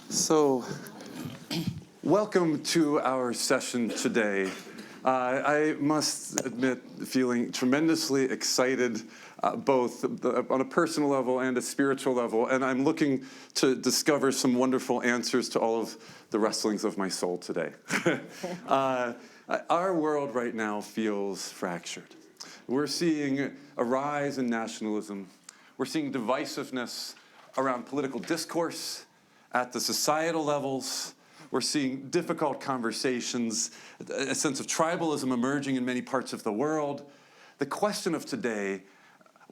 So, welcome to our session today. I must admit feeling tremendously excited, both on a personal level and a spiritual level, and I'm looking to discover some wonderful answers to all of the wrestlings of my soul today. Our world right now feels fractured. We're seeing a rise in nationalism. We're seeing divisiveness around political discourse at the societal levels. We're seeing difficult conversations, a sense of tribalism emerging in many parts of the world. The question of today,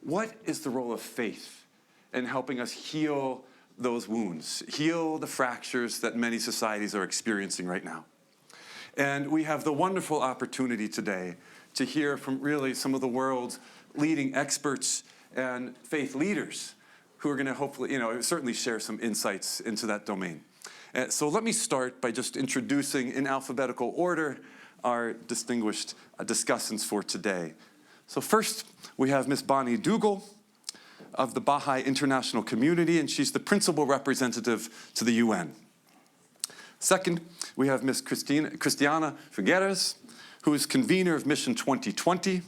what is the role of faith in helping us heal those wounds, heal the fractures that many societies are experiencing right now? And we have the wonderful opportunity today to hear from really some of the world's leading experts and faith leaders who are going to hopefully, certainly share some insights into that domain. So let me start by just introducing in alphabetical order our distinguished discussants for today. So first, we have Ms. Bani Dugal of the Bahá'í International Community, and she's the principal representative to the UN. Second, we have Ms. Christiana Figueres, who is convener of Mission 2020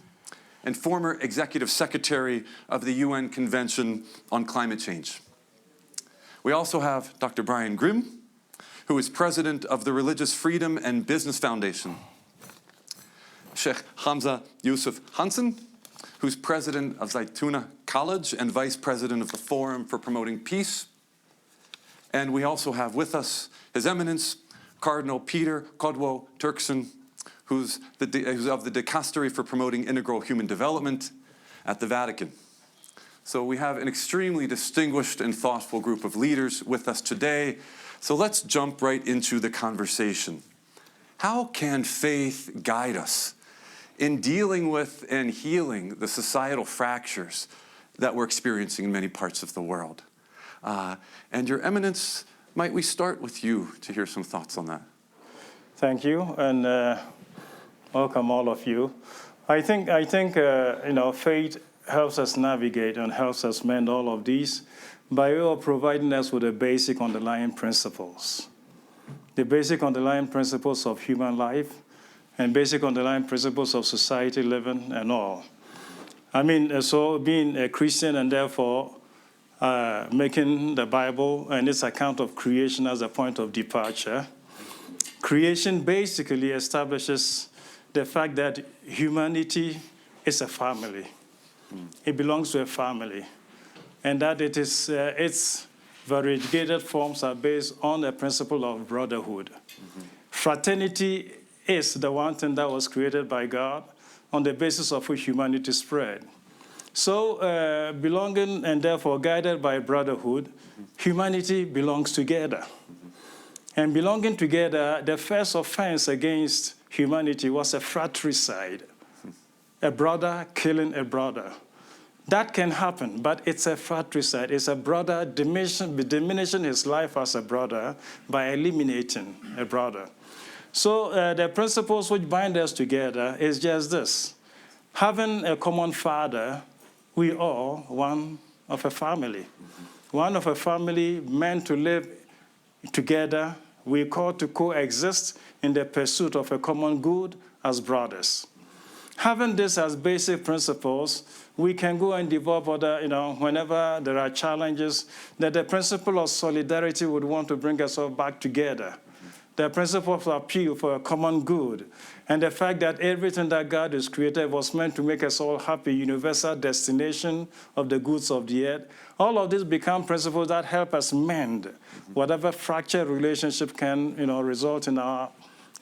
and former executive secretary of the UN Convention on Climate Change. We also have Dr. Brian Grimm, who is president of the Religious Freedom and Business Foundation. Shaykh Hamza Yusuf Hanson, who's president of Zaytuna College and vice president of the Forum for Promoting Peace. And we also have with us His Eminence, Cardinal Peter Kodwo Turkson, who's of the Dicastery for Promoting Integral Human Development at the Vatican. So we have an extremely distinguished and thoughtful group of leaders with us today. So let's jump right into the conversation. How can faith guide us in dealing with and healing the societal fractures that we're experiencing in many parts of the world? And Your Eminence, might we start with you to hear some thoughts on that? Thank you, and welcome all of you. I think faith helps us navigate and helps us mend all of these by way of providing us with the basic underlying principles. The basic underlying principles of human life and basic underlying principles of society living and all. I mean, so being a Christian and therefore making the Bible and its account of creation as a point of departure, creation basically establishes the fact that humanity is a family. It belongs to a family. And that it is, its variegated forms are based on the principle of brotherhood. Fraternity is the one thing that was created by God on the basis of which humanity spread. So belonging and therefore guided by brotherhood, humanity belongs together. And belonging together, the first offense against humanity was a fratricide, a brother killing a brother. That can happen, but it's a fratricide. It's a brother diminishing his life as a brother by eliminating a brother. So the principles which bind us together is just this. Having a common father, we are one of a family. One of a family meant to live together. We're called to coexist in the pursuit of a common good as brothers. Having this as basic principles, we can go and develop other, whenever there are challenges, that the principle of solidarity would want to bring us all back together. The principle of appeal for a common good, and the fact that everything that God has created was meant to make us all happy, universal destination of the goods of the earth. All of these become principles that help us mend whatever fractured relationship can, result in our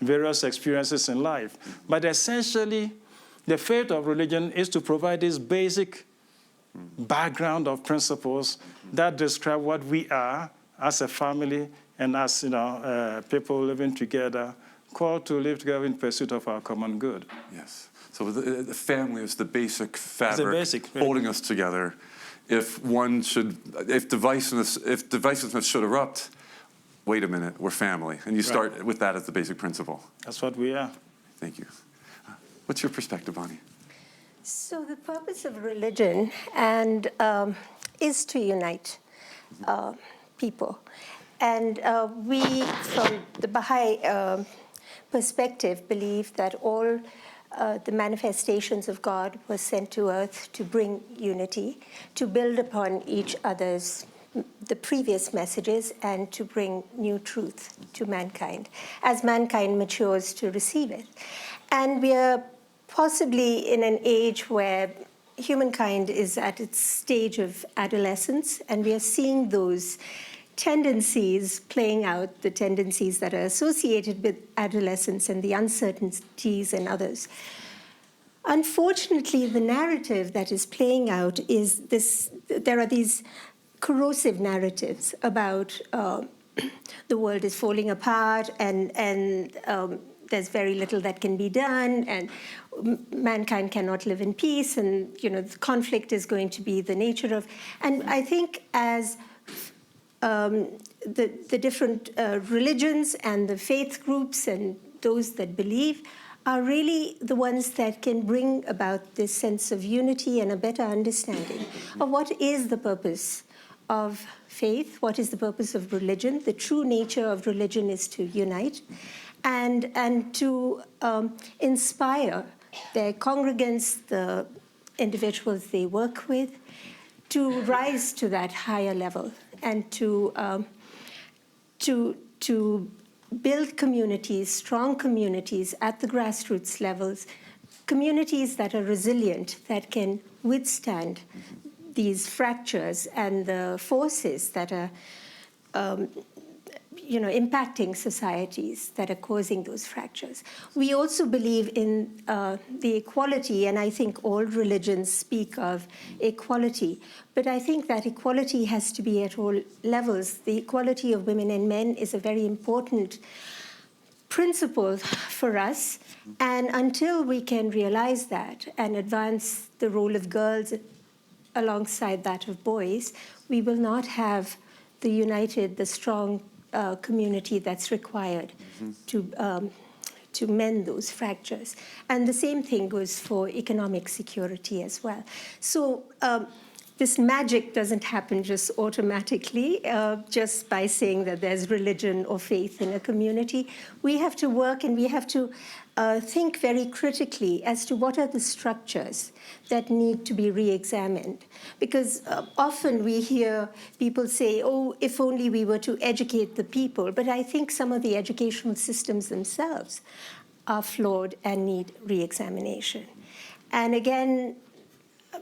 various experiences in life. But essentially, the faith of religion is to provide this basic background of principles that describe what we are as a family and as people living together, called to live together in pursuit of our common good. Yes. So the family is the basic fabric holding us together. If divisiveness should erupt, wait a minute, we're family. And you start with that as the basic principle. That's what we are. Thank you. What's your perspective, Bani? So the purpose of religion is to unite people. And we, from the Baha'i perspective, believe that all the manifestations of God were sent to earth to bring unity, to build upon each other's the previous messages, and to bring new truth to mankind, as mankind matures to receive it. And we are possibly in an age where humankind is at its stage of adolescence, and we are seeing those tendencies playing out, the tendencies that are associated with adolescence and the uncertainties and others. Unfortunately, the narrative that is playing out is this: there are these corrosive narratives about the world is falling apart, and there's very little that can be done, and mankind cannot live in peace, and the conflict is going to be the nature of. And I think as the different religions and the faith groups and those that believe are really the ones that can bring about this sense of unity and a better understanding of what is the purpose of faith, what is the purpose of religion. The true nature of religion is to unite and to inspire their congregants, the individuals they work with, to rise to that higher level and to build communities, strong communities at the grassroots levels, communities that are resilient, that can withstand these fractures and the forces that are impacting societies that are causing those fractures. We also believe in the equality, and I think all religions speak of equality, but I think that equality has to be at all levels. The equality of women and men is a very important principle for us, and until we can realize that and advance the role of girls alongside that of boys, we will not have the united, the strong community that's required to mend those fractures. And the same thing goes for economic security as well. So this magic doesn't happen just automatically, just by saying that there's religion or faith in a community. We have to work, and we have to think very critically as to what are the structures that need to be re-examined. Because often we hear people say, oh, if only we were to educate the people. But I think some of the educational systems themselves are flawed and need re-examination. And again,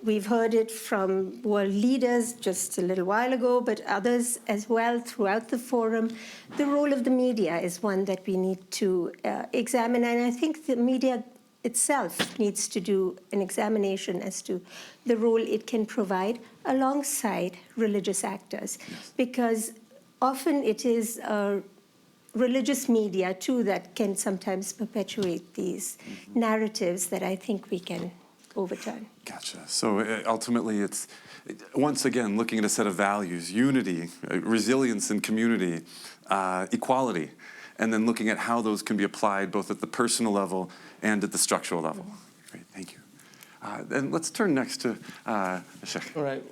we've heard it from world leaders just a little while ago, but others as well throughout the forum. The role of the media is one that we need to examine, and I think the media itself needs to do an examination as to the role it can provide alongside religious actors, because often it is religious media, too, that can sometimes perpetuate these narratives that I think we can overturn. Gotcha. So ultimately, it's, once again, looking at a set of values: unity, resilience in community, equality, and then looking at how those can be applied both at the personal level and at the structural level. Great, thank you. Then let's turn next to Shaykh. All right.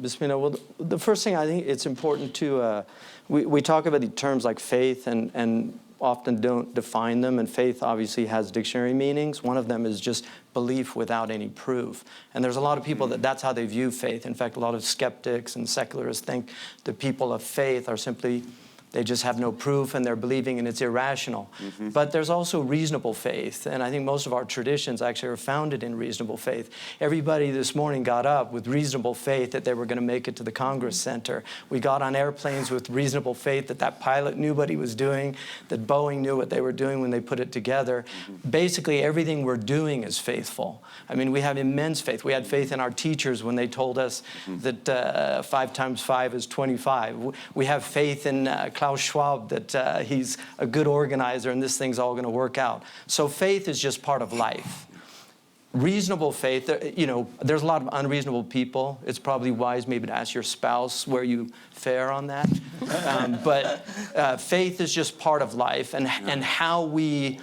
Bismillah. Well, the first thing I think it's important to, we talk about the terms like faith and often don't define them, and faith obviously has dictionary meanings. One of them is just belief without any proof. And there's a lot of people that's how they view faith. In fact, a lot of skeptics and secularists think the people of faith are simply, they just have no proof and they're believing and it's irrational. But there's also reasonable faith. And I think most of our traditions actually are founded in reasonable faith. Everybody this morning got up with reasonable faith that they were going to make it to the Congress Center. We got on airplanes with reasonable faith that that pilot knew what he was doing, that Boeing knew what they were doing when they put it together. Basically, everything we're doing is faithful. I mean, we have immense faith. We had faith in our teachers when they told us that 5 times 5 is 25. We have faith in Klaus Schwab that he's a good organizer and this thing's all going to work out. So faith is just part of life. reasonable faith, there's a lot of unreasonable people. It's probably wise maybe to ask your spouse where you fare on that. But faith is just part of life, and how we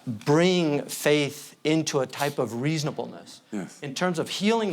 bring faith into a type of reasonableness. Yes. In terms of healing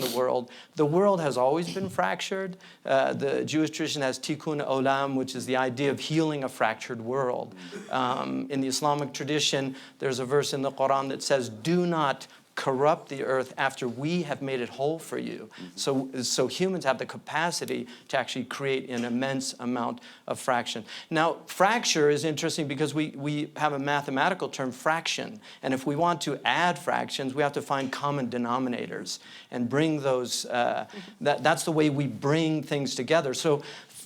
the world has always been fractured. The Jewish tradition has tikkun olam, which is the idea of healing a fractured world. In the Islamic tradition, there's a verse in the Quran that says, do not corrupt the earth after we have made it whole for you. So humans have the capacity to actually create an immense amount of fraction. Now, fracture is interesting because we have a mathematical term, fraction. And if we want to add fractions, we have to find common denominators and bring those, that's the way we bring things together. So,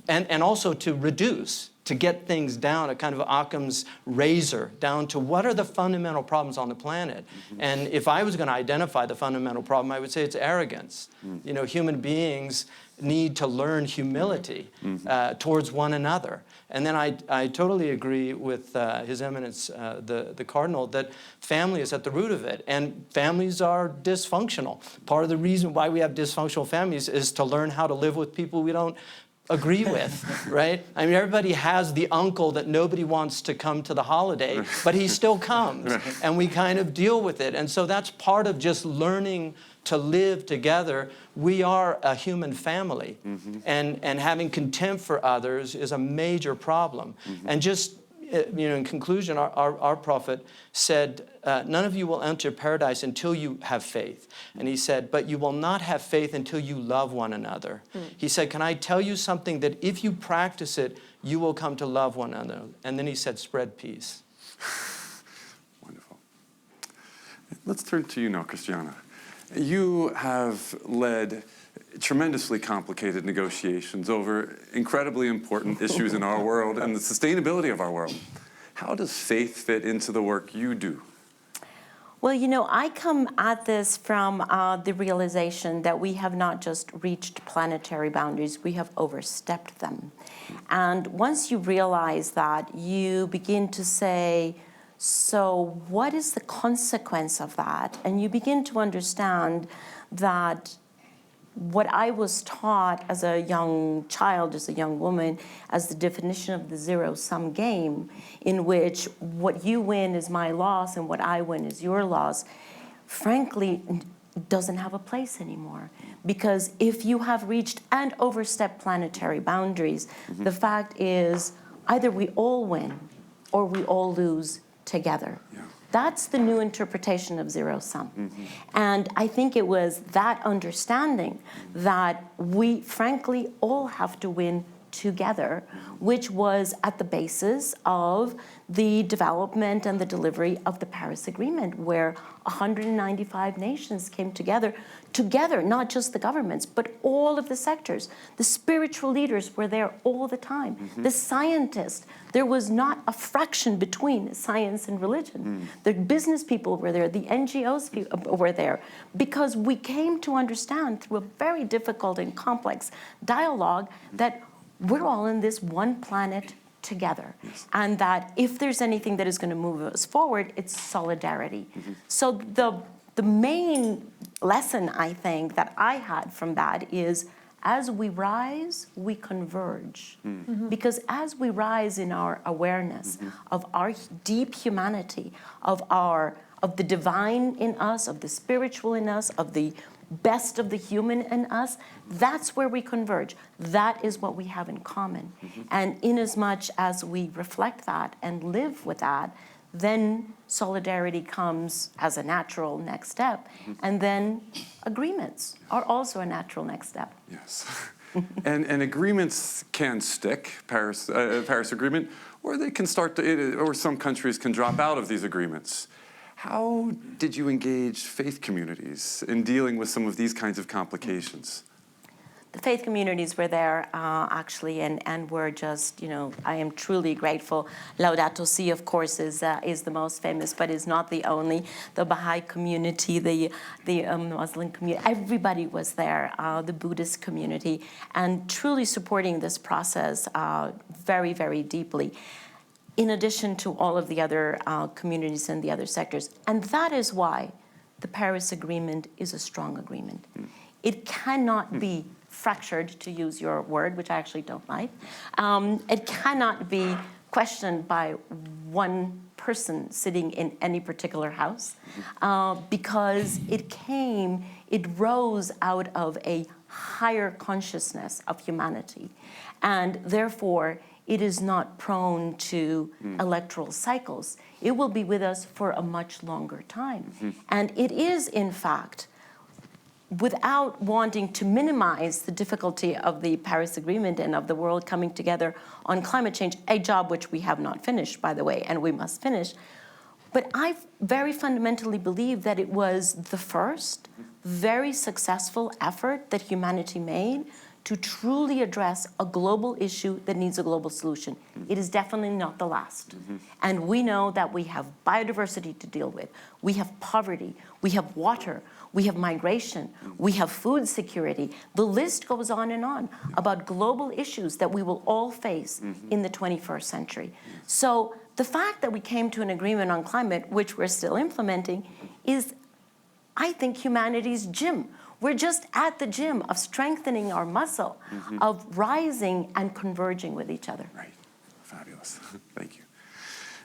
and also to reduce, to get things down, a kind of Occam's razor, down to what are the fundamental problems on the planet. And if I was going to identify the fundamental problem, I would say it's arrogance. Human beings need to learn humility towards one another. And then I totally agree with His Eminence, the Cardinal, that family is at the root of it. And families are dysfunctional. Part of the reason why we have dysfunctional families is to learn how to live with people we don't agree with, right? I mean, everybody has the uncle that nobody wants to come to the holiday, but he still comes, and we kind of deal with it. And so that's part of just learning to live together. We are a human family, and having contempt for others is a major problem. And just, in conclusion, our prophet said, none of you will enter paradise until you have faith. And he said, but you will not have faith until you love one another. He said, can I tell you something that if you practice it, you will come to love one another? And then he said, spread peace. Wonderful. Let's turn to you now, Christiana. You have led tremendously complicated negotiations over incredibly important issues in our world and the sustainability of our world. How does faith fit into the work you do? Well, I come at this from the realization that we have not just reached planetary boundaries, we have overstepped them. And once you realize that, you begin to say, so what is the consequence of that? And you begin to understand that what I was taught as a young child, as a young woman, as the definition of the zero-sum game, in which what you win is my loss and what I win is your loss, frankly, doesn't have a place anymore. Because if you have reached and overstepped planetary boundaries, the fact is either we all win or we all lose together. Yeah. That's the new interpretation of zero-sum. And I think it was that understanding that we, frankly, all have to win together, which was at the basis of the development and the delivery of the Paris Agreement, where 195 nations came together, not just the governments, but all of the sectors. The spiritual leaders were there all the time. The scientists, there was not a fraction between science and religion. The business people were there, the NGOs were there, because we came to understand through a very difficult and complex dialogue that we're all in this one planet together. And that if there's anything that is going to move us forward, it's solidarity. So the main lesson, I think, that I had from that is as we rise, we converge. Because as we rise in our awareness of our deep humanity, of the divine in us, of the spiritual in us, of the best of the human in us, that's where we converge. That is what we have in common. And inasmuch as we reflect that and live with that, then solidarity comes as a natural next step. And then agreements are also a natural next step. Yes. And agreements can stick, Paris Agreement, or they can or some countries can drop out of these agreements. How did you engage faith communities in dealing with some of these kinds of complications? The faith communities were there, actually, and were just, I am truly grateful. Laudato Si, of course, is the most famous, but is not the only. The Bahá'í community, the Muslim community, everybody was there, the Buddhist community, and truly supporting this process very, very deeply, in addition to all of the other communities and the other sectors. And that is why the Paris Agreement is a strong agreement. It cannot be fractured, to use your word, which I actually don't like. It cannot be questioned by one person sitting in any particular house, because it rose out of a higher consciousness of humanity. And therefore, it is not prone to electoral cycles. It will be with us for a much longer time. And it is, in fact, without wanting to minimize the difficulty of the Paris Agreement and of the world coming together on climate change, a job which we have not finished, by the way, and we must finish. But I very fundamentally believe that it was the first very successful effort that humanity made to truly address a global issue that needs a global solution. It is definitely not the last. And we know that we have biodiversity to deal with. We have poverty. We have water. We have migration. We have food security. The list goes on and on about global issues that we will all face in the 21st century. So the fact that we came to an agreement on climate, which we're still implementing, is, I think, humanity's gym. We're just at the gym of strengthening our muscle, of rising and converging with each other. Right. Fabulous. Thank you.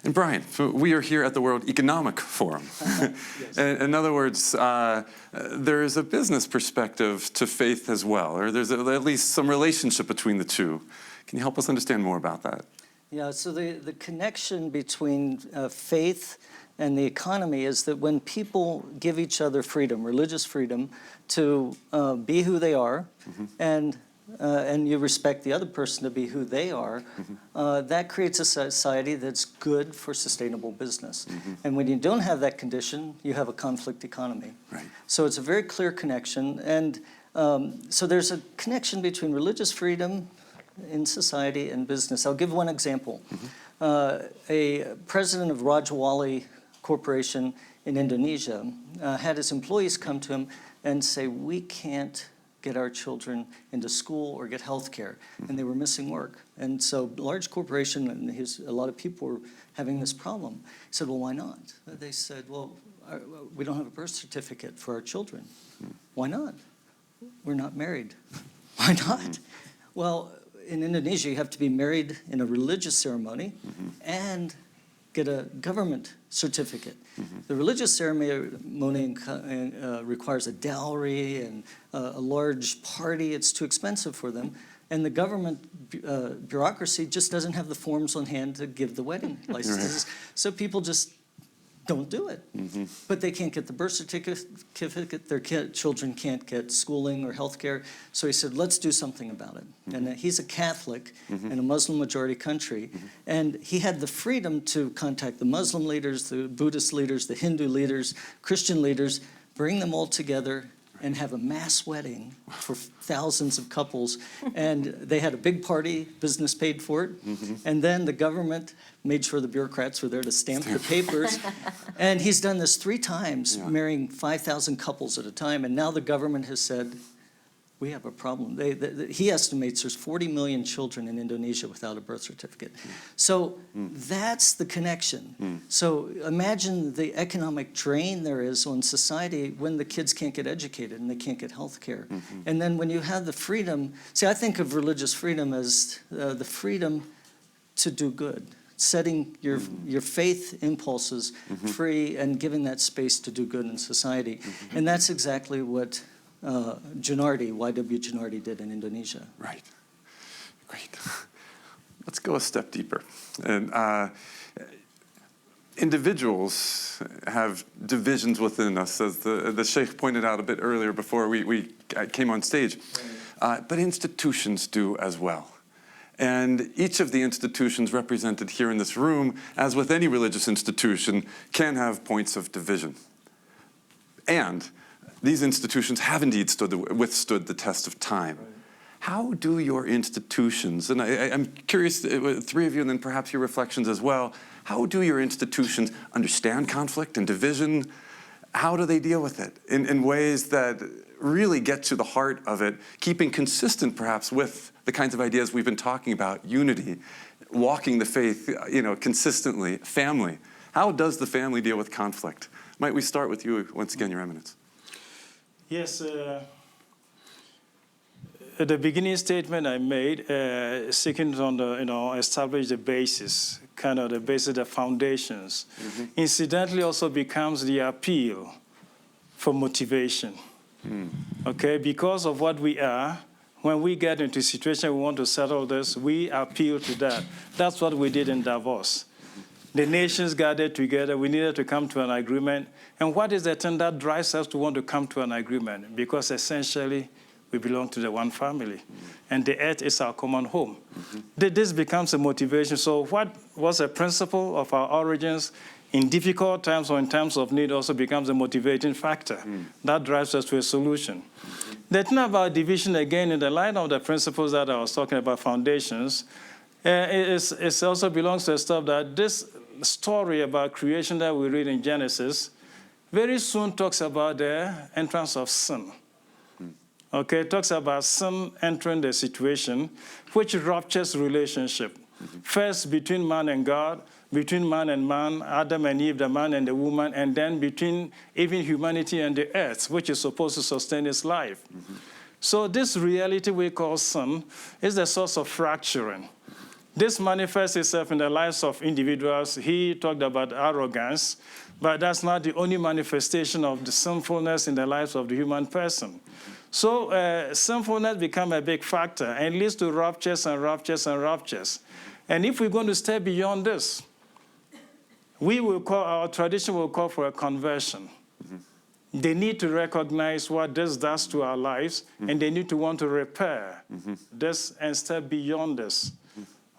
And Brian, so we are here at the World Economic Forum. Yes. In other words, there is a business perspective to faith as well, or there's at least some relationship between the two. Can you help us understand more about that? Yeah, so the connection between faith and the economy is that when people give each other freedom, religious freedom, to be who they are, and you respect the other person to be who they are, that creates a society that's good for sustainable business. And when you don't have that condition, you have a conflict economy. Right. So it's a very clear connection. And so there's a connection between religious freedom in society and business. I'll give one example. A president of Rajawali Corporation in Indonesia had his employees come to him and say, we can't get our children into school or get health care, and they were missing work. And so large corporation, and a lot of people were having this problem. He said, well, why not? They said, well, we don't have a birth certificate for our children. Why not? We're not married. Why not? Well, in Indonesia, you have to be married in a religious ceremony and get a government certificate. The religious ceremony requires a dowry and a large party. It's too expensive for them. And the government bureaucracy just doesn't have the forms on hand to give the wedding licenses. So people just don't do it. But they can't get the birth certificate. Their children can't get schooling or health care. So he said, let's do something about it. And he's a Catholic in a Muslim majority country. And he had the freedom to contact the Muslim leaders, the Buddhist leaders, the Hindu leaders, Christian leaders, bring them all together and have a mass wedding for thousands of couples. And they had a big party, business paid for it. And then the government made sure the bureaucrats were there to stamp the papers. And he's done this 3 times, marrying 5,000 couples at a time. And now the government has said, we have a problem. He estimates there's 40 million children in Indonesia without a birth certificate. So that's the connection. So imagine the economic drain there is on society when the kids can't get educated and they can't get health care. And then when you have the freedom, see, I think of religious freedom as the freedom to do good, setting your faith impulses free and giving that space to do good in society. And that's exactly what Y.W. Junardi did in Indonesia. Right. Great. Let's go a step deeper. And individuals have divisions within us, as the Shaykh pointed out a bit earlier before we came on stage. But institutions do as well. And each of the institutions represented here in this room, as with any religious institution, can have points of division. And these institutions have indeed withstood the test of time. How do your institutions, and I'm curious, 3 of you, and then perhaps your reflections as well, how do your institutions understand conflict and division? How do they deal with it in ways that really get to the heart of it, keeping consistent perhaps with the kinds of ideas we've been talking about, unity, walking the faith, consistently, family? How does the family deal with conflict? Might we start with you once again, Your Eminence? Yes. The beginning statement I made, seeking to establish the basis, kind of the basis, the foundations, incidentally also becomes the appeal for motivation. Okay, because of what we are, when we get into a situation we want to settle this, we appeal to that. That's what we did in Davos. The nations gathered together. We needed to come to an agreement. And what is the thing that drives us to want to come to an agreement? Because essentially, we belong to the one family. And the earth is our common home. This becomes a motivation. So what was a principle of our origins in difficult times or in times of need also becomes a motivating factor. That drives us to a solution. The thing about division, again, in the light of the principles that I was talking about, foundations, it also belongs to the stuff that this story about creation that we read in Genesis very soon talks about the entrance of sin. Okay, it talks about sin entering the situation, which ruptures relationship. First, between man and God, between man and man, Adam and Eve, the man and the woman, and then between even humanity and the earth, which is supposed to sustain its life. So this reality we call sin is the source of fracturing. This manifests itself in the lives of individuals. He talked about arrogance, but that's not the only manifestation of the sinfulness in the lives of the human person. So sinfulness becomes a big factor and leads to ruptures and ruptures and ruptures. And if we're going to stay beyond this, our tradition will call for a conversion. They need to recognize what this does to our lives, and they need to want to repair this and step beyond this.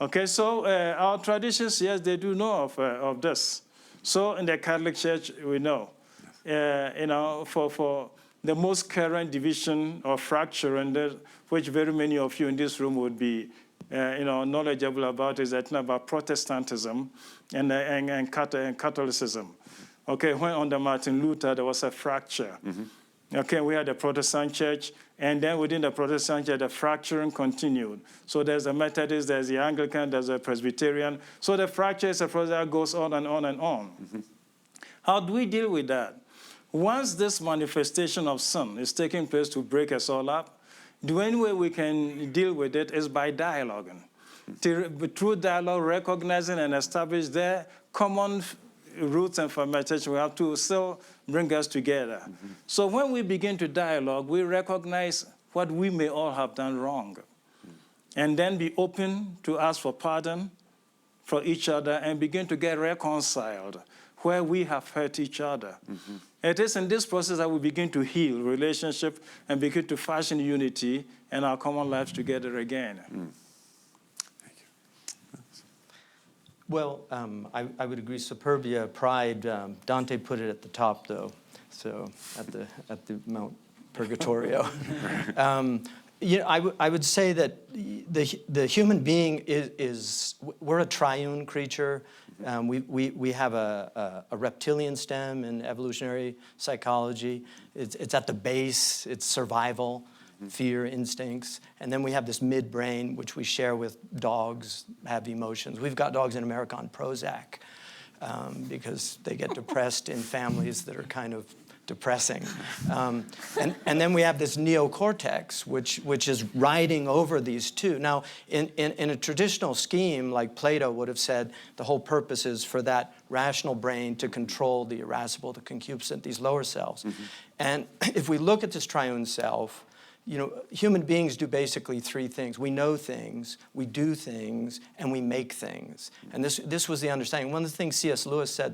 Okay, so our traditions, yes, they do know of this. So in the Catholic Church, we know, for the most current division or fracture, and which very many of you in this room would be, knowledgeable about, is that about Protestantism and Catholicism. Okay, when under Martin Luther there was a fracture. Okay, we had the Protestant church, and then within the Protestant church, the fracturing continued. So there's the Methodist, there's the Anglican, there's the Presbyterian. So the fracture is a process that goes on and on and on. How do we deal with that? Once this manifestation of sin is taking place to break us all up, the only way we can deal with it is by dialoguing. Through dialogue, recognizing and establish their common roots and fermentation, we have to still bring us together. So when we begin to dialogue, we recognize what we may all have done wrong. And then be open to ask for pardon for each other and begin to get reconciled where we have hurt each other. It is in this process that we begin to heal relationship and begin to fashion unity and our common lives together again. Thank you. Well, I would agree. Superbia, pride. Dante put it at the top, though. So at the Mount Purgatorio. I would say that the human being we're a triune creature. We have a reptilian stem in evolutionary psychology. It's at the base. It's survival, fear, instincts. And then we have this midbrain, which we share with dogs, have emotions. We've got dogs in America on Prozac because they get depressed in families that are kind of depressing. And then we have this neocortex, which is riding over these two. Now, in a traditional scheme, like Plato would have said, the whole purpose is for that rational brain to control the irascible, the concupiscent, these lower selves. And if we look at this triune self, human beings do basically three things. We know things, we do things, and we make things. And this was the understanding. One of the things C.S. Lewis said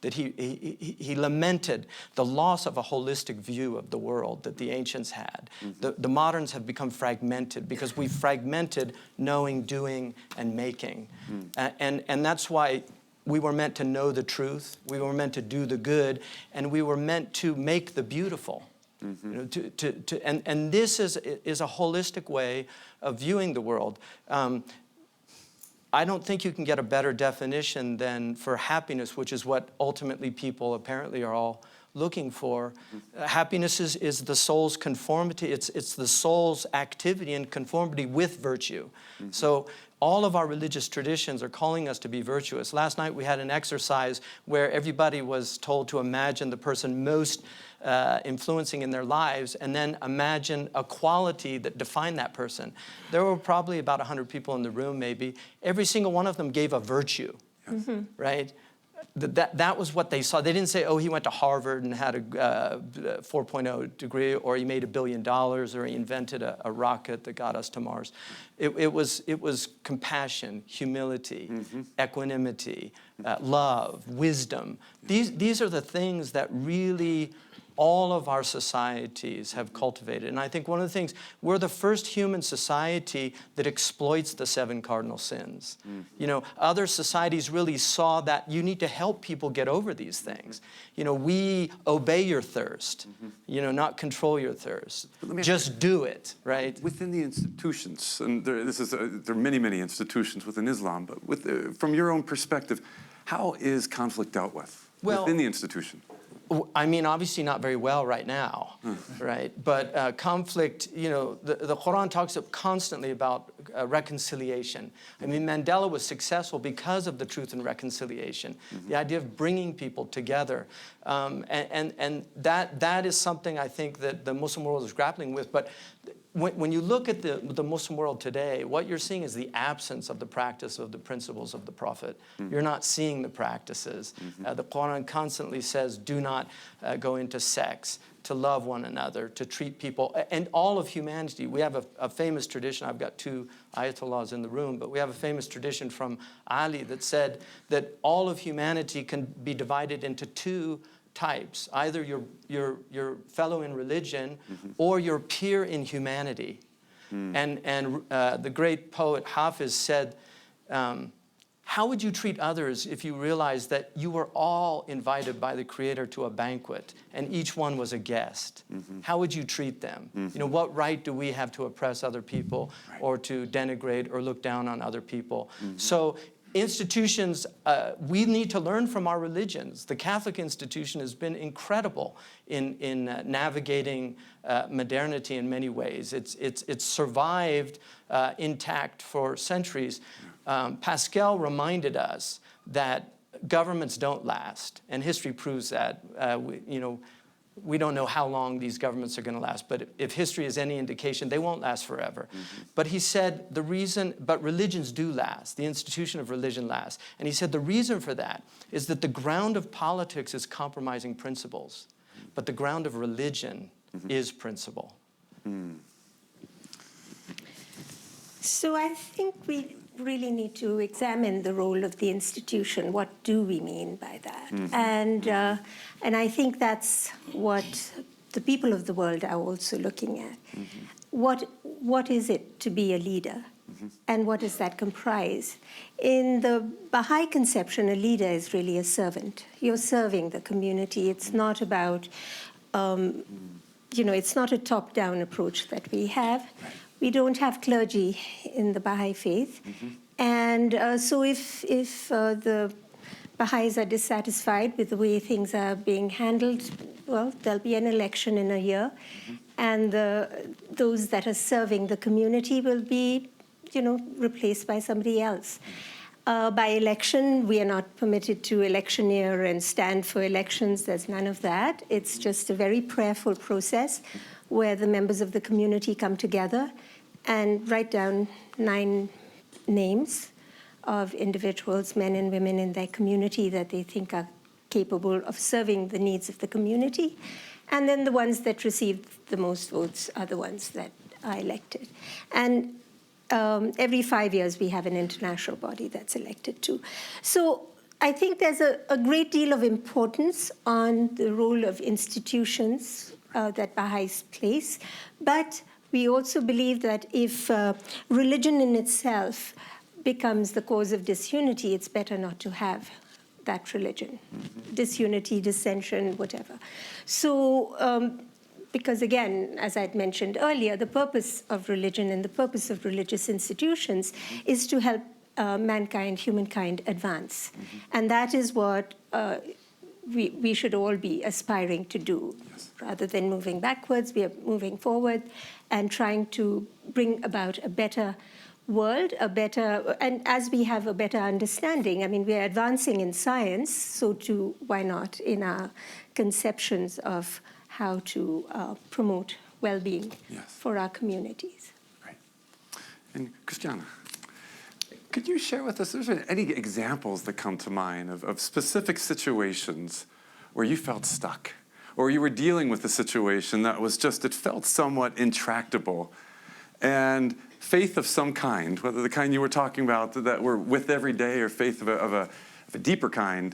that he lamented the loss of a holistic view of the world that the ancients had. The moderns have become fragmented because we fragmented knowing, doing, and making. And that's why we were meant to know the truth, we were meant to do the good, and we were meant to make the beautiful. And this is a holistic way of viewing the world. I don't think you can get a better definition than for happiness, which is what ultimately people apparently are all looking for. Happiness is the soul's conformity. It's the soul's activity in conformity with virtue. So all of our religious traditions are calling us to be virtuous. Last night we had an exercise where everybody was told to imagine the person most influencing in their lives, and then imagine a quality that defined that person. There were probably about 100 people in the room, maybe. Every single one of them gave a virtue, right? That was what they saw. They didn't say, oh, he went to Harvard and had a 4.0 degree, or he made $1 billion, or he invented a rocket that got us to Mars. It was compassion, humility, equanimity, love, wisdom. These are the things that really all of our societies have cultivated. And I think one of the things, we're the first human society that exploits the 7 cardinal sins. You know, other societies really saw that you need to help people get over these things. You know, we obey your thirst, you know, not control your thirst. Just do it, right? Within the institutions, and there are many, many institutions within Islam, but from your own perspective, how is conflict dealt with within the institution? I mean, obviously not very well right now, right? But conflict, you know, the Quran talks constantly about reconciliation. I mean, Mandela was successful because of the truth and reconciliation, the idea of bringing people together. And that is something I think that the Muslim world is grappling with. But when you look at the Muslim world today, what you're seeing is the absence of the practice of the principles of the Prophet. You're not seeing the practices. The Quran constantly says, do not go into sex, to love one another, to treat people, and all of humanity. We have a famous tradition. I've got 2 ayatollahs in the room, but we have a famous tradition from Ali that said that all of humanity can be divided into 2 types, either your fellow in religion or your peer in humanity. And the great poet Hafiz said, how would you treat others if you realized that you were all invited by the Creator to a banquet and each one was a guest? How would you treat them? You know, what right do we have to oppress other people or to denigrate or look down on other people? So institutions, we need to learn from our religions. The Catholic institution has been incredible in navigating modernity in many ways. It's survived intact for centuries. Pascal reminded us that governments don't last, and history proves that. We don't know how long these governments are going to last, but if history is any indication, they won't last forever. But he said but religions do last. The institution of religion lasts. And he said the reason for that is that the ground of politics is compromising principles, but the ground of religion is principle. So I think we really need to examine the role of the institution. What do we mean by that? And I think that's what the people of the world are also looking at. What is it to be a leader? And what does that comprise? In the Baha'i conception, a leader is really a servant. You're serving the community. It's not about, it's not a top-down approach that we have. We don't have clergy in the Baha'i faith. And so if the Baha'is are dissatisfied with the way things are being handled, well, there'll be an election in a year. And those that are serving the community will be, replaced by somebody else. By election, we are not permitted to electioneer and stand for elections. There's none of that. It's just a very prayerful process where the members of the community come together and write down 9 names of individuals, men and women in their community that they think are capable of serving the needs of the community. And then the ones that receive the most votes are the ones that are elected. And every 5 years, we have an international body that's elected too. So I think there's a great deal of importance on the role of institutions that Baha'is place. But we also believe that if religion in itself becomes the cause of disunity, it's better not to have that religion. Disunity, dissension, whatever. So, because again, as I'd mentioned earlier, the purpose of religion and the purpose of religious institutions is to help humankind advance. And that is what we should all be aspiring to do. Yes. Rather than moving backwards, we are moving forward and trying to bring about a better world, and as we have a better understanding, I mean, we are advancing in science, so too, why not in our conceptions of how to promote well-being for our communities. Right. And Christiana, could you share with us, is there any examples that come to mind of specific situations where you felt stuck, or you were dealing with a situation that was just, it felt somewhat intractable, and faith of some kind, whether the kind you were talking about that we're with every day or faith of a deeper kind,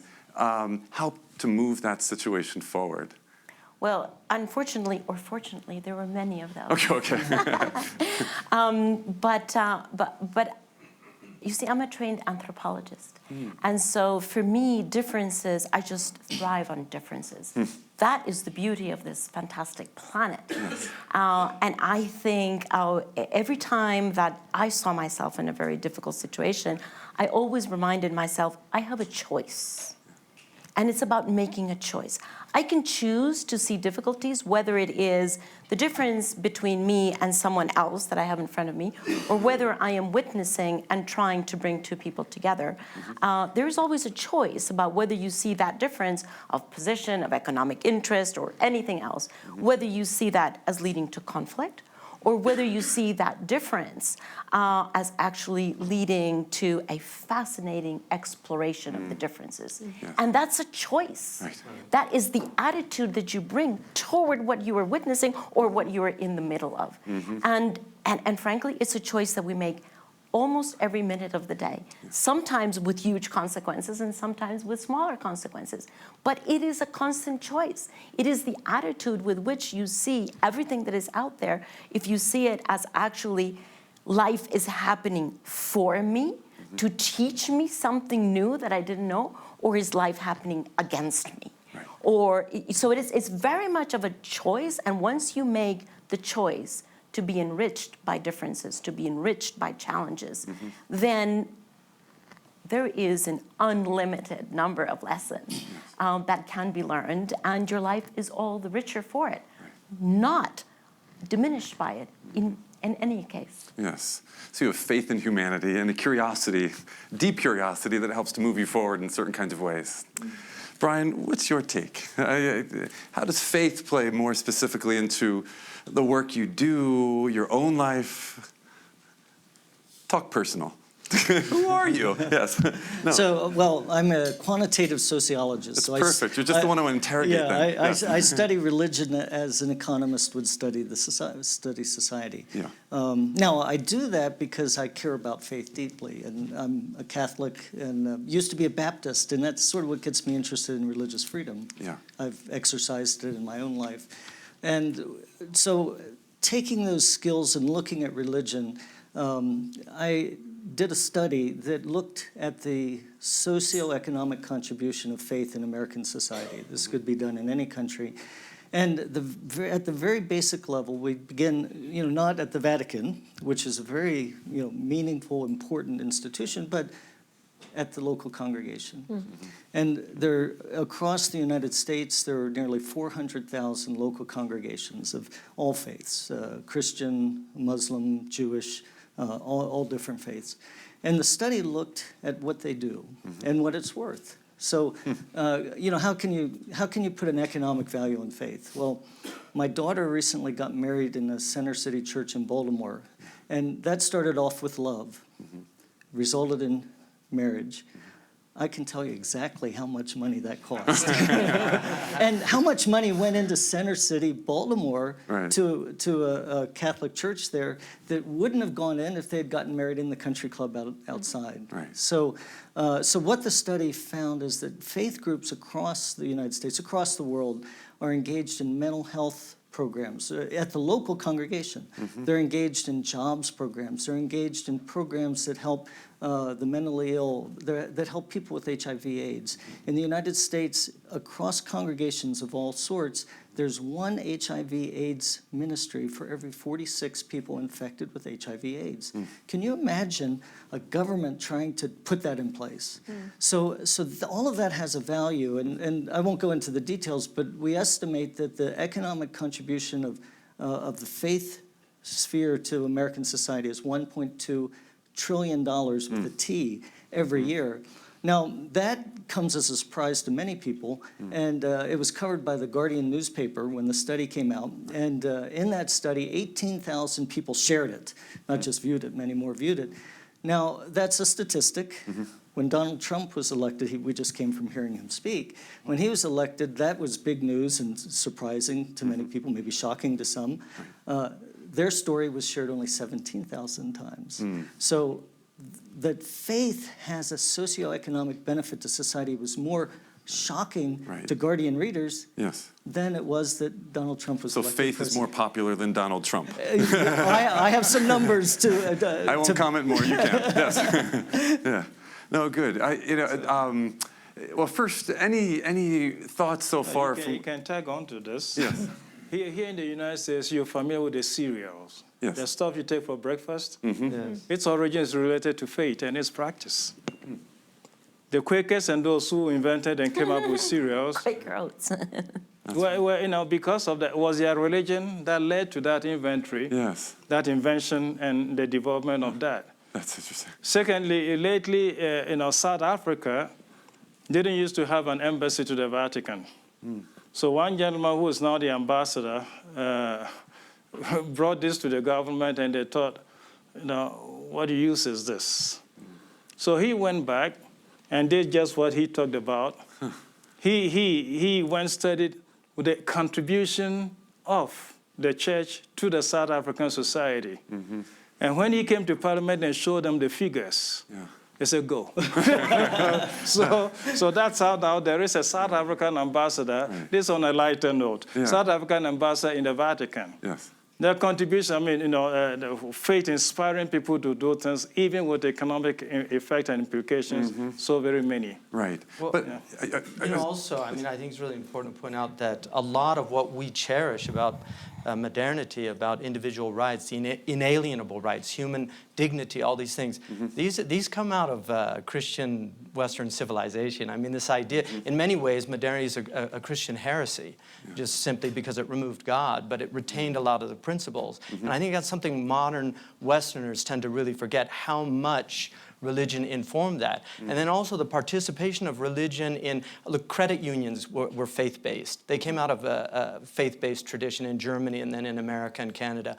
helped to move that situation forward? Well, unfortunately or fortunately, there were many of those. Okay. But you see, I'm a trained anthropologist. And so for me, differences, I just thrive on differences. That is the beauty of this fantastic planet. And I think every time that I saw myself in a very difficult situation, I always reminded myself, I have a choice. And it's about making a choice. I can choose to see difficulties, whether it is the difference between me and someone else that I have in front of me, or whether I am witnessing and trying to bring two people together. There's always a choice about whether you see that difference of position, of economic interest, or anything else, whether you see that as leading to conflict, or whether you see that difference as actually leading to a fascinating exploration of the differences. And that's a choice. Right. That is the attitude that you bring toward what you are witnessing or what you are in the middle of. And frankly, it's a choice that we make almost every minute of the day, sometimes with huge consequences and sometimes with smaller consequences. But it is a constant choice. It is the attitude with which you see everything that is out there. If you see it as actually life is happening for me, to teach me something new that I didn't know, or is life happening against me? Right. Or, so it's very much of a choice, and once you make the choice to be enriched by differences, to be enriched by challenges, then there is an unlimited number of lessons that can be learned, and your life is all the richer for it, not diminished by it in any case. Yes. So you have faith in humanity and a curiosity, deep curiosity that helps to move you forward in certain kinds of ways. Brian, what's your take? How does faith play more specifically into the work you do, your own life? Talk personal. Who are you? Yes. No. So, well, I'm a quantitative sociologist. That's so perfect. You're just the one to interrogate them. I study religion as an economist would study society. Yeah. Now, I do that because I care about faith deeply, and I'm a Catholic and used to be a Baptist, and that's sort of what gets me interested in religious freedom. Yeah. I've exercised it in my own life. And so taking those skills and looking at religion, I did a study that looked at the socioeconomic contribution of faith in American society. This could be done in any country. And at the very basic level, we begin, not at the Vatican, which is a very, meaningful, important institution, but at the local congregation. And across the United States, there are nearly 400,000 local congregations of all faiths, Christian, Muslim, Jewish, all different faiths. And the study looked at what they do and what it's worth. So, how can you put an economic value in faith? Well, my daughter recently got married in a Center City church in Baltimore, and that started off with love, resulted in marriage. I can tell you exactly how much money that cost. And how much money went into Center City, Baltimore, to a Catholic church there that wouldn't have gone in if they had gotten married in the country club outside. Right. So what the study found is that faith groups across the United States, across the world, are engaged in mental health programs at the local congregation. They're engaged in jobs programs. They're engaged in programs that help the mentally ill, that help people with HIV/AIDS. In the United States, across congregations of all sorts, there's one HIV/AIDS ministry for every 46 people infected with HIV/AIDS. Can you imagine a government trying to put that in place? So all of that has a value, and I won't go into the details, but we estimate that the economic contribution of the faith sphere to American society is $1.2 trillion with a T every year. Now, that comes as a surprise to many people, and it was covered by the Guardian newspaper when the study came out. And in that study, 18,000 people shared it, not just viewed it, many more viewed it. Now, that's a statistic. When Donald Trump was elected, we just came from hearing him speak. When he was elected, that was big news and surprising to many people, maybe shocking to some. Their story was shared only 17,000 times. So that faith has a socioeconomic benefit to society was more shocking to Guardian readers than it was that Donald Trump was elected faith president. is more popular than Donald Trump. I have some numbers to... I won't comment more, you can. Yes. Yeah. No, good. Well, first, any thoughts so far from... You can tag on to this. Yes. Here in the United States, you're familiar with the cereals. Yes. The stuff you take for breakfast. Yes. Its origin is related to faith and its practice. The Quakers and those who invented and came up with cereals, Quaker oats. because of that, was their religion that led to that inventory, that invention and the development of that. That's interesting. Secondly, lately, South Africa didn't used to have an embassy to the Vatican. So one gentleman who is now the ambassador brought this to the government, and they thought, what use is this? So he went back and did just what he talked about. He went studied with the contribution of the church to the South African society. And when he came to Parliament and showed them the figures, they said, go. So that's how now there is a South African ambassador. This on a lighter note. South African ambassador in the Vatican. Yes. Their contribution, the faith inspiring people to do things, even with economic effect and implications, so very many. Right. Well, but also, I think it's really important to point out that a lot of what we cherish about modernity, about individual rights, the inalienable rights, human dignity, all these things, these come out of Christian Western civilization. This idea, in many ways, modernity is a Christian heresy, just simply because it removed God, but it retained a lot of the principles. And I think that's something modern Westerners tend to really forget, how much religion informed that. And then also the participation of religion in, look, credit unions were faith-based. They came out of a faith-based tradition in Germany and then in America and Canada.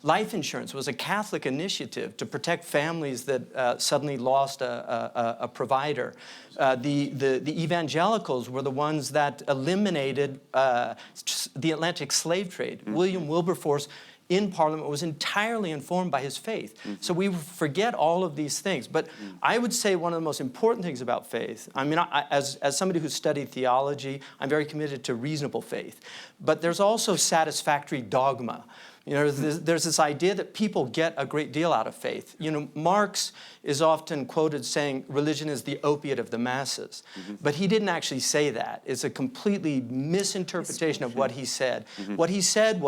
Life insurance was a Catholic initiative to protect families that suddenly lost a provider. The evangelicals were the ones that eliminated the Atlantic slave trade. William Wilberforce in Parliament was entirely informed by his faith. So we forget all of these things. But I would say one of the most important things about faith, as somebody who studied theology, I'm very committed to reasonable faith. But there's also satisfactory dogma. There's this idea that people get a great deal out of faith. Marx is often quoted saying religion is the opiate of the masses. But he didn't actually say that. It's a completely misinterpretation of what he said. What he said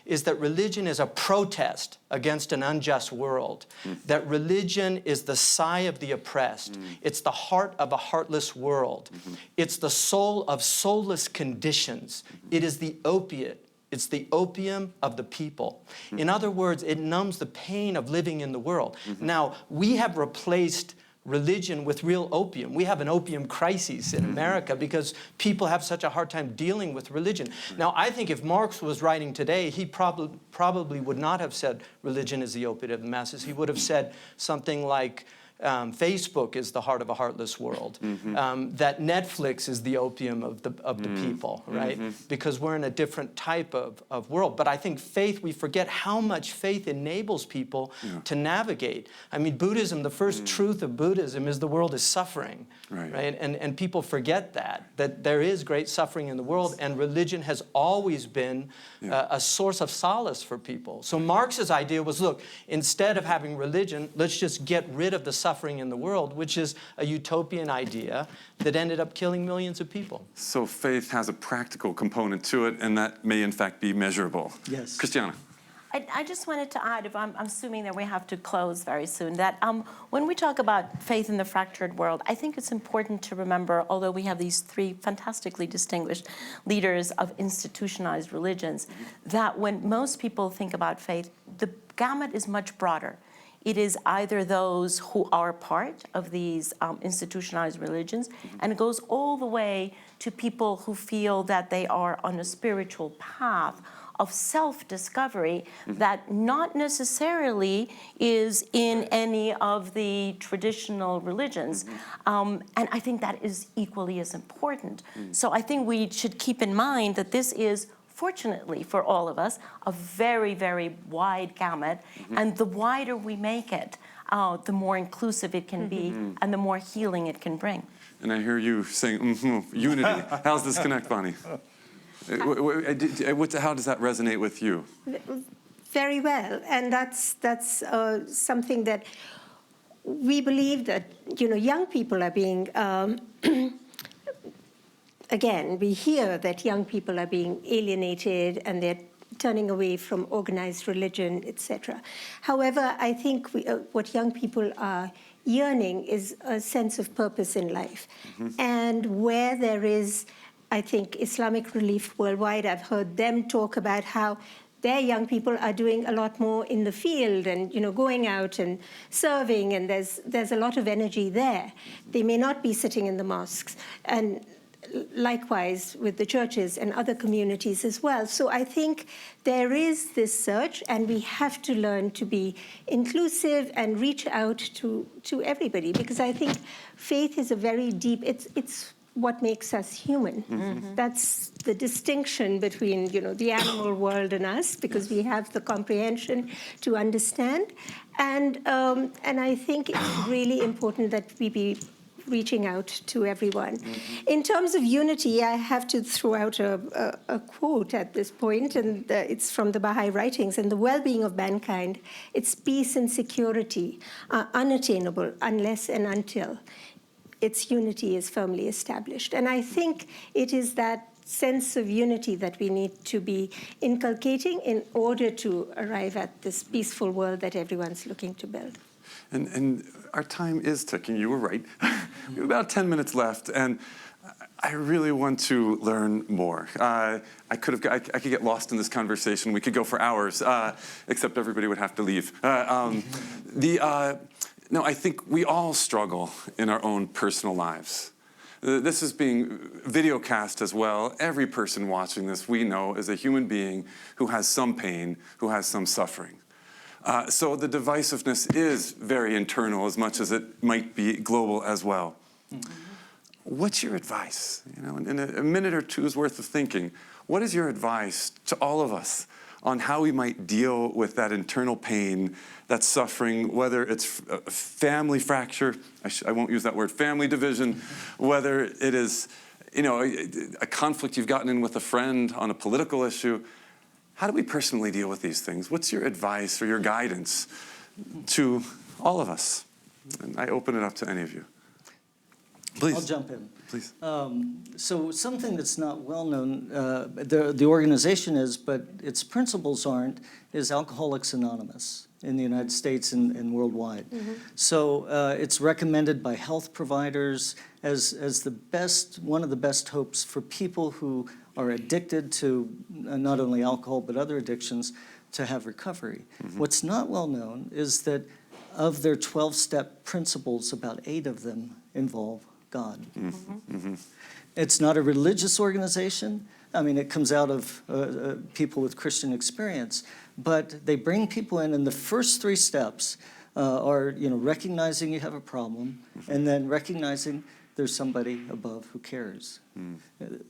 is that religion is a protest against an unjust world. That religion is the sigh of the oppressed. It's the heart of a heartless world. It's the soul of soulless conditions. It is the opiate. It's the opium of the people. In other words, it numbs the pain of living in the world. Now, we have replaced religion with real opium. We have an opium crisis in America because people have such a hard time dealing with religion. Now, I think if Marx was writing today, he probably would not have said religion is the opiate of the masses. He would have said something like, Facebook is the heart of a heartless world. That Netflix is the opium of the people, right? Because we're in a different type of world. But I think faith, we forget how much faith enables people to navigate. Buddhism, the first truth of Buddhism is the world is suffering, right? And people forget that there is great suffering in the world, and religion has always been a source of solace for people. So Marx's idea was, look, instead of having religion, let's just get rid of the suffering suffering in the world, which is a utopian idea that ended up killing millions of people. So faith has a practical component to it, and that may in fact be measurable. Yes. Christiana. I just wanted to add, if I'm assuming that we have to close very soon, that when we talk about faith in the fractured world, I think it's important to remember, although we have these three fantastically distinguished leaders of institutionalized religions, that when most people think about faith, the gamut is much broader. It is either those who are part of these institutionalized religions, and it goes all the way to people who feel that they are on a spiritual path of self-discovery that not necessarily is in any of the traditional religions. And I think that is equally as important. So I think we should keep in mind that this is, fortunately for all of us, a very, very wide gamut. And the wider we make it, the more inclusive it can be and the more healing it can bring. And I hear you saying, unity. How's this connect, Bani? How does that resonate with you? Very well, and that's something that we believe that young people are being. Again, we hear that young people are being alienated and they're turning away from organized religion, etc. However, I think what young people are yearning is a sense of purpose in life, and where there is, I think, Islamic Relief Worldwide, I've heard them talk about how their young people are doing a lot more in the field and going out and serving, and there's a lot of energy there. They may not be sitting in the mosques, and likewise with the churches and other communities as well. So I think there is this search, and we have to learn to be inclusive and reach out to everybody, because I think faith is a very deep, it's what makes us human. That's the distinction between the animal world and us, because we have the comprehension to understand. And I think it's really important that we be reaching out to everyone. In terms of unity, I have to throw out a quote at this point, and it's from the Baha'i writings. And the well-being of mankind, its peace and security are unattainable unless and until its unity is firmly established. And I think it is that sense of unity that we need to be inculcating in order to arrive at this peaceful world that everyone's looking to build. And our time is ticking. You were right. We have about 10 minutes left, and I really want to learn more. I could get lost in this conversation. We could go for hours, except everybody would have to leave. No, I think we all struggle in our own personal lives. This is being videocast as well. Every person watching this, we know, is a human being who has some pain, who has some suffering. So the divisiveness is very internal as much as it might be global as well. What's your advice? In a minute or two's worth of thinking, what is your advice to all of us on how we might deal with that internal pain, that suffering, whether it's a family fracture, I won't use that word, family division, whether it is a conflict you've gotten in with a friend on a political issue. How do we personally deal with these things? What's your advice or your guidance to all of us? And I open it up to any of you. Please. I'll jump in. Please. So something that's not well known, the organization is, but its principles aren't, is Alcoholics Anonymous in the United States and worldwide. So it's recommended by health providers as the best, one of the best hopes for people who are addicted to not only alcohol but other addictions to have recovery. What's not well known is that of their 12-step principles, about 8 of them involve God. It's not a religious organization. I mean, it comes out of people with Christian experience, but they bring people in, and the first 3 steps are, recognizing you have a problem, and then recognizing there's somebody above who cares,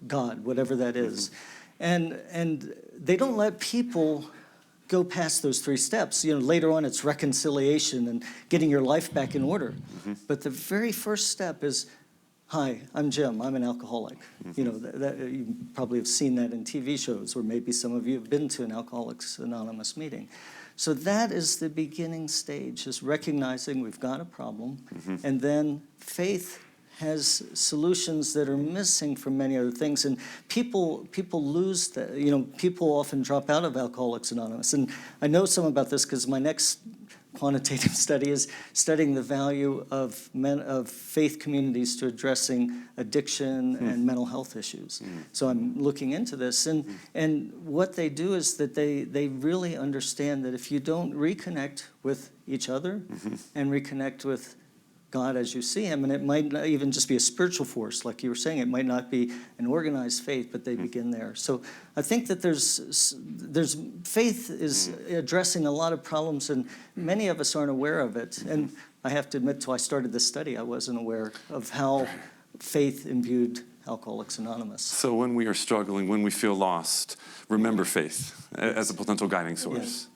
God, whatever that is, and they don't let people go past those 3 steps. Later on, it's reconciliation and getting your life back in order, but the very first step is, hi, I'm Jim, I'm an alcoholic. You probably have seen that in TV shows, or maybe some of you have been to an Alcoholics Anonymous meeting. So that is the beginning stage, is recognizing we've got a problem, and then faith has solutions that are missing from many other things. And people lose that, people often drop out of Alcoholics Anonymous. And I know some about this because my next quantitative study is studying the value of faith communities to addressing addiction and mental health issues. So I'm looking into this. And what they do is that they really understand that if you don't reconnect with each other and reconnect with God as you see him, and it might not even just be a spiritual force, like you were saying, it might not be an organized faith, but they begin there. So I think that there's faith is addressing a lot of problems, and many of us aren't aware of it. And I have to admit, till I started this study, I wasn't aware of how faith imbued Alcoholics Anonymous. So when we are struggling, when we feel lost, remember faith as a potential guiding source.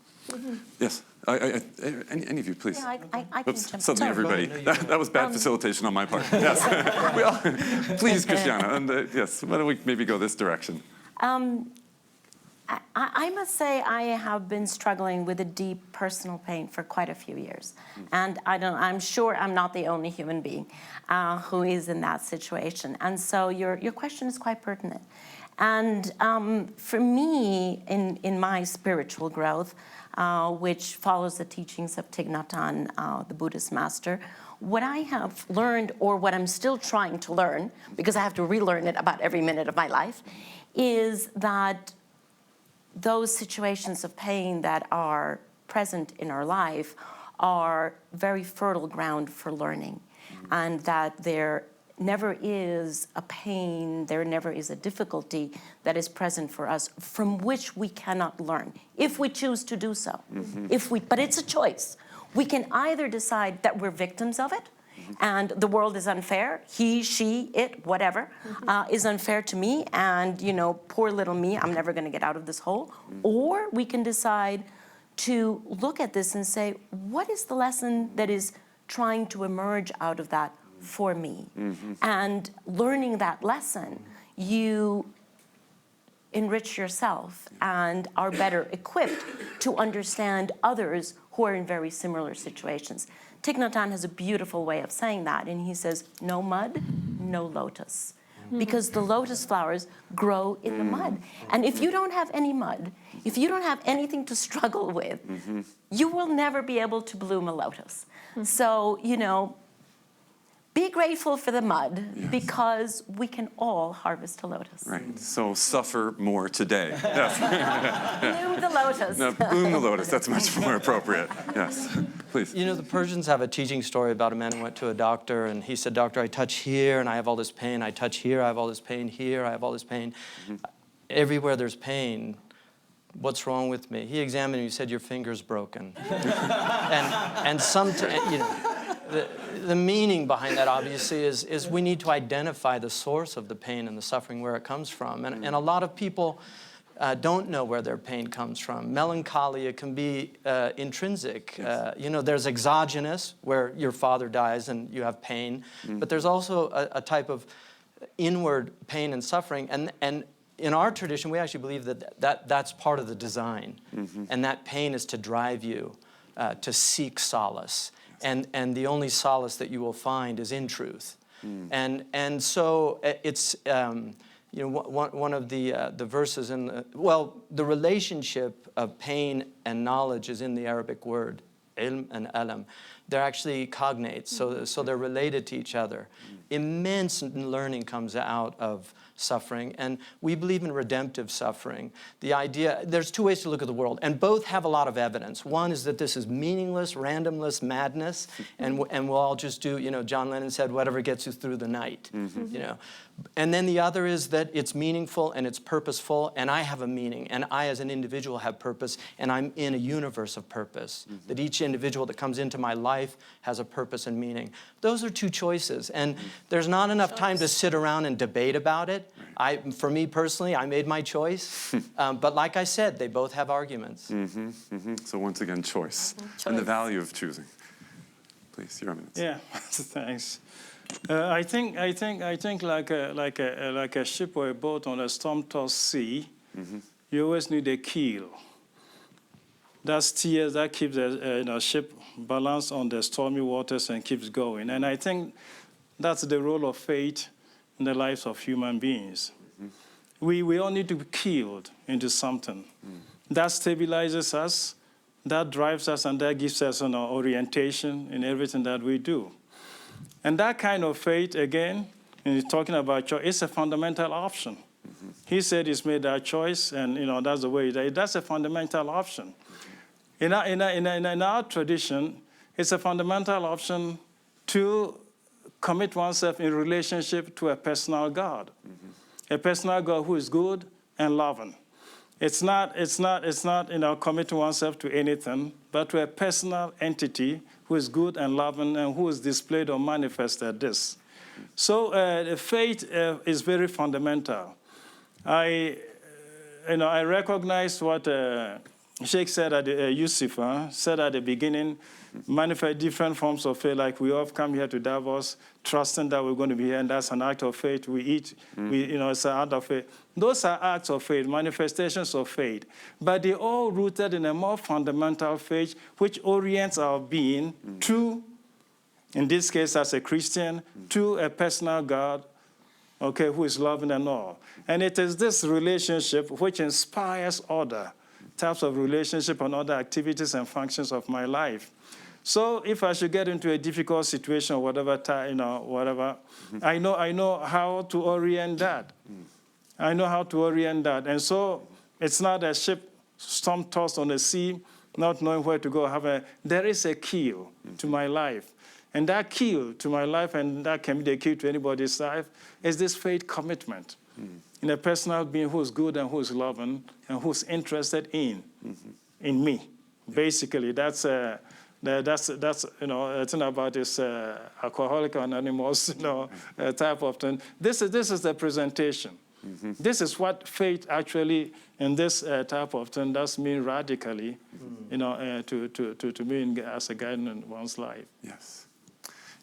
Yes. Any of you, please. Yeah, I can Oops, jump. suddenly everybody. That was bad facilitation on my part. Yes. Please, Christiana. And yes, why don't we maybe go this direction? I must say I have been struggling with a deep personal pain for quite a few years. And I'm sure I'm not the only human being who is in that situation. And so your question is quite pertinent. And for me, in my spiritual growth, which follows the teachings of Thich Nhat Hanh, the Buddhist master, what I have learned, or what I'm still trying to learn, because I have to relearn it about every minute of my life, is that those situations of pain that are present in our life are very fertile ground for learning, and that there never is a pain, there never is a difficulty that is present for us from which we cannot learn, if we choose to do so. But it's a choice. We can either decide that we're victims of it, and the world is unfair, he, she, it, whatever, is unfair to me, and poor little me, I'm never gonna get out of this hole. Or we can decide to look at this and say, what is the lesson that is trying to emerge out of that for me? And learning that lesson, you enrich yourself and are better equipped to understand others who are in very similar situations. Thich Nhat Hanh has a beautiful way of saying that, and he says, no mud, no lotus. Because the lotus flowers grow in the mud. And if you don't have any mud, if you don't have anything to struggle with, you will never be able to bloom a lotus. So, be grateful for the mud, because we can all harvest a lotus. Right. So suffer more today. Yes. Bloom the lotus. No, bloom the lotus. That's much more appropriate. Yes. Please. The Persians have a teaching story about a man who went to a doctor, and he said, doctor, I touch here and I have all this pain. I touch here, I have all this pain. Here, I have all this pain. Everywhere there's pain, what's wrong with me? He examined me, he said, your finger's broken. and the meaning behind that, obviously, is we need to identify the source of the pain and the suffering, where it comes from. And a lot of people don't know where their pain comes from. Melancholy, it can be intrinsic. There's exogenous, where your father dies and you have pain. But there's also a type of inward pain and suffering. And in our tradition, we actually believe that's part of the design. And that pain is to drive you to seek solace. And the only solace that you will find is in truth. And so it's, one of the verses in the relationship of pain and knowledge is in the Arabic word, ilm and alam. They're actually cognates, so they're related to each other. Immense learning comes out of suffering, and we believe in redemptive suffering. The idea, there's two ways to look at the world, and both have a lot of evidence. One is that this is meaningless, randomless madness, and we'll all just do, John Lennon said, whatever gets you through the night, And then the other is that it's meaningful and it's purposeful, and I have a meaning, and I as an individual have purpose, and I'm in a universe of purpose, that each individual that comes into my life has a purpose and meaning. Those are two choices, and there's not enough time to sit around and debate about it. For me personally, I made my choice, but like I said, they both have arguments. So once again, choice, and the value of choosing. Please, your eminence. Yeah, thanks. I think like a ship or a boat on a storm-tossed sea, you always need a keel. that steers, that keeps the ship balanced on the stormy waters and keeps going. And I think that's the role of faith in the lives of human beings. We all need to be killed into something. That stabilizes us, that drives us, and that gives us orientation in everything that we do. And that kind of faith, again, when he's talking about choice, it's a fundamental option. He said he's made that choice, and that's the way that's a fundamental option. In our tradition, it's a fundamental option to commit oneself in relationship to a personal God, a personal God who is good and loving. It's not committing oneself to anything, but to a personal entity who is good and loving and who is displayed or manifested this. So the faith is very fundamental. I recognize what Shaykh said Yusuf said at the beginning, manifest different forms of faith, like we all come here to Davos, trusting that we're going to be here, and that's an act of faith. We eat, it's an act of faith. Those are acts of faith, manifestations of faith. But they're all rooted in a more fundamental faith, which orients our being to, in this case as a Christian, to a personal God, who is loving and all. And it is this relationship which inspires other types of relationship and other activities and functions of my life. So if I should get into a difficult situation or whatever, I know how to orient that. I know how to orient that. And so it's not a ship storm-tossed on the sea, not knowing where to go. There is a keel to my life. And that keel to my life, and that can be the key to anybody's life, is this faith commitment in a personal being who is good and who is loving and who's interested in me. Basically, that's a thing about this Alcoholic Anonymous type of thing. This is the presentation. This is what faith actually in this type of thing does mean radically, to me as a guide in one's life. Yes.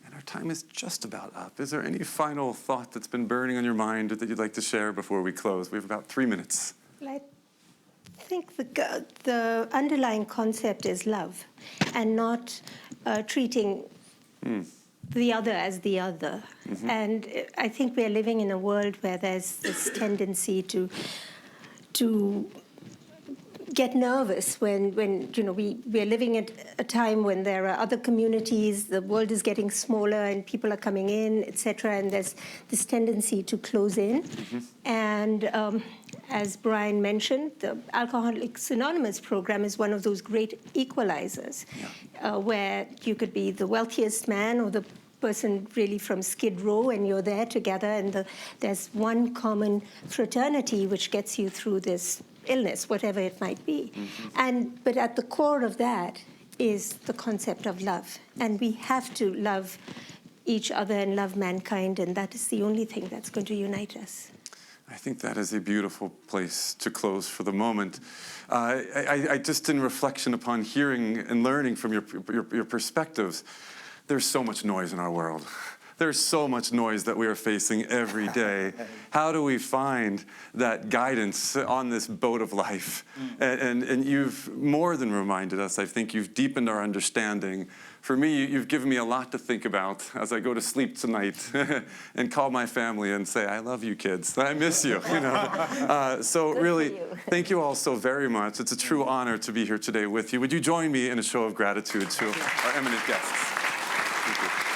And our time is just about up. Is there any final thought that's been burning on your mind that you'd like to share before we close? We have about 3 minutes. I think the underlying concept is love, and not treating the other as the other. And I think we're living in a world where there's this tendency to get nervous when we're living at a time when there are other communities, the world is getting smaller and people are coming in, etc. And there's this tendency to close in. And as Brian mentioned, the Alcoholics Anonymous program is one of those great equalizers, where you could be the wealthiest man or the person really from Skid Row, and you're there together, and there's one common fraternity which gets you through this illness, whatever it might be. But at the core of that is the concept of love. And we have to love each other and love mankind, and that is the only thing that's going to unite us. I think that is a beautiful place to close for the moment. I just, in reflection upon hearing and learning from your perspectives, there's so much noise in our world. There's so much noise that we are facing every day. How do we find that guidance on this boat of life? And you've more than reminded us. I think you've deepened our understanding. For me, you've given me a lot to think about as I go to sleep tonight and call my family and say, I love you, kids. I miss you. So really, thank you all so very much. It's a true honor to be here today with you. Would you join me in a show of gratitude to our eminent guests? Thank you.